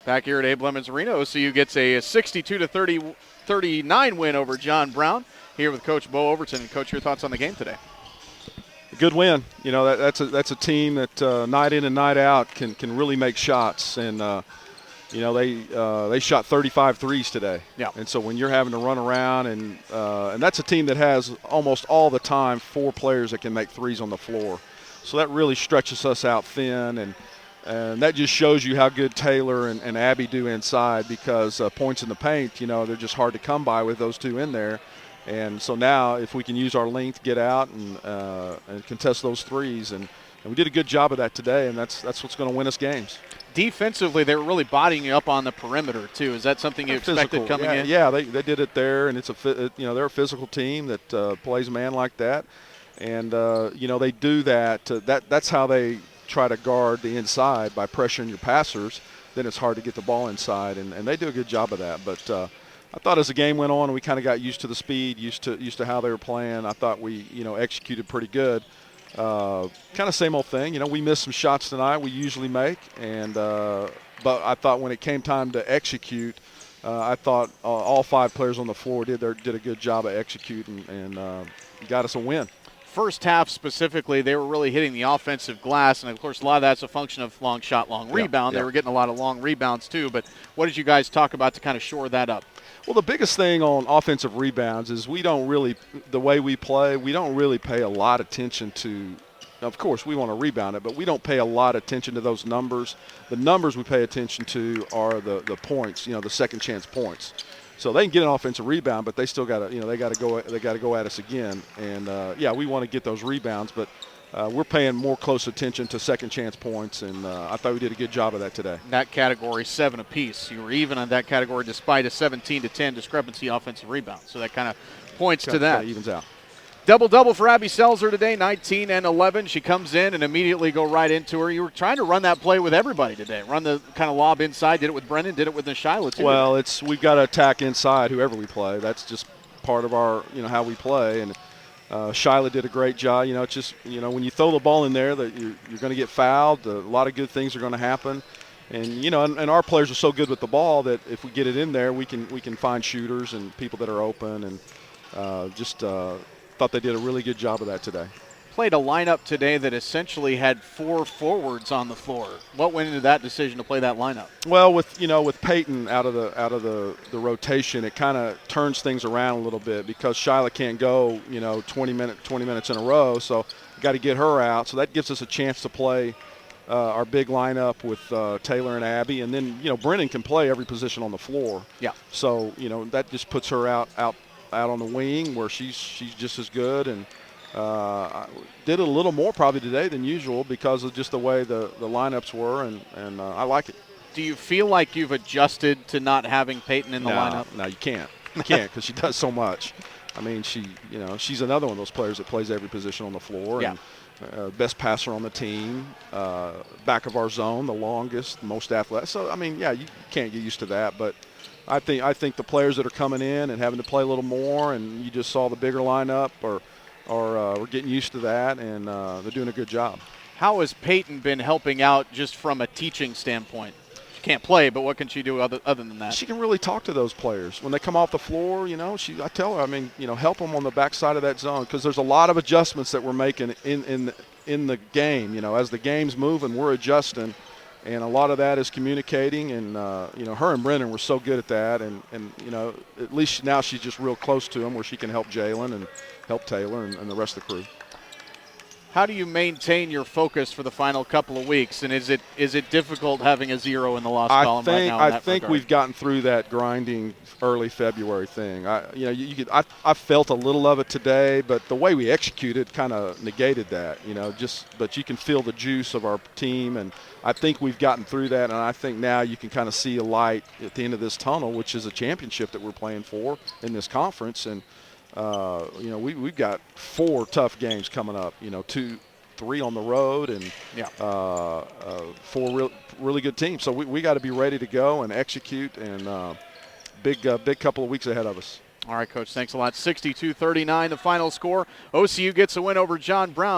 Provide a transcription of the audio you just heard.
Back here at Abe Lemons Arena, OCU gets a 62-39 win over John Brown. Here with Coach Bo Overton. Coach, your thoughts on the game today? Good win. You know, that's a team that night in and night out can really make shots, and you know they shot 35 threes today. Yeah. And so when you're having to run around and that's a team that has almost all the time 4 players that can make threes on the floor, so that really stretches us out thin, and that just shows you how good Taylor and Abby do inside, because points in the paint, you know, they're just hard to come by with those two in there. And so now if we can use our length, get out and contest those threes, and we did a good job of that today, and that's what's going to win us games. Defensively, they were really bodying you up on the perimeter too. Is that something you expected coming in? Yeah, they did it there, and they're a physical team that plays man like that, and you know, they do that. That's how they try to guard the inside, by pressuring your passers. Then it's hard to get the ball inside, and they do a good job of that. But I thought as the game went on, we kind of got used to the speed, used to how they were playing. I thought we, you know, executed pretty good. Kind of same old thing. You know, we missed some shots tonight we usually make, and but I thought when it came time to execute, I thought all 5 players on the floor did a good job of executing, and got us a win. First half specifically, they were really hitting the offensive glass, and of course a lot of that's a function of long shot, long rebound. They were getting a lot of long rebounds too, but what did you guys talk about to kind of shore that up? Well, the biggest thing on offensive rebounds is the way we play, we don't really pay a lot of attention to. Of course, we want to rebound it, but we don't pay a lot of attention to those numbers. The numbers we pay attention to are the points, you know, the second chance points. So they can get an offensive rebound, but they still got to, you know, they got to go at us again. And yeah, we want to get those rebounds, but we're paying more close attention to second chance points, and I thought we did a good job of that today. That category 7 apiece. You were even on that category despite a 17-10 discrepancy offensive rebound. So that kind of points to that. Kind of evens out. Double-double for Abby Selzer today, 19 and 11. She comes in and immediately go right into her. You were trying to run that play with everybody today. Run the kind of lob inside. Did it with Brennan. Did it with Nishyla too. Well, we've got to attack inside whoever we play. That's just part of our, you know, how we play. And Shyla did a great job. You know, it's just, you know, when you throw the ball in there, that you're going to get fouled. A lot of good things are going to happen. And, you know, and our players are so good with the ball that if we get it in there, we can find shooters and people that are open, and thought they did a really good job of that today. Played a lineup today that essentially had 4 forwards on the floor. What went into that decision to play that lineup? Well, with Peyton out of the rotation, it kind of turns things around a little bit, because Shyla can't go, you know, 20 minutes in a row, so got to get her out. So that gives us a chance to play our big lineup with Taylor and Abby, and then, you know, Brennan can play every position on the floor. Yeah. So, you know, that just puts her out on the wing, where she's just as good, and did a little more probably today than usual because of just the way the lineups were, and I like it. Do you feel like you've adjusted to not having Peyton in the lineup? No, you can't. You can't, because she does so much. I mean, she's another one of those players that plays every position on the floor. Yeah. And best passer on the team, back of our zone, the longest, most athletic. So, I mean, yeah, you can't get used to that, but I think the players that are coming in and having to play a little more, and you just saw the bigger lineup, or we're getting used to that, and they're doing a good job. How has Peyton been helping out just from a teaching standpoint? She can't play, but what can she do other than that? She can really talk to those players when they come off the floor. You know, I tell her, I mean, you know, help them on the backside of that zone, because there's a lot of adjustments that we're making in the game. You know, as the game's moving, we're adjusting. And a lot of that is communicating, and, you know, her and Brennan were so good at that. And you know, at least now she's just real close to them, where she can help Jalen and help Taylor and the rest of the crew. How do you maintain your focus for the final couple of weeks? And is it difficult having a 0 in the loss column right now? I think we've gotten through that grinding early February thing. I felt a little of it today, but the way we executed kind of negated that. You know, but you can feel the juice of our team, and I think we've gotten through that. And I think now you can kind of see a light at the end of this tunnel, which is a championship that we're playing for in this conference. And you know, we've got 4 tough games coming up. You know, 3 on the road, and 4 really good teams. So we got to be ready to go and execute, and big couple of weeks ahead of us. All right, Coach. Thanks a lot. 62-39, the final score. OCU gets a win over John Brown.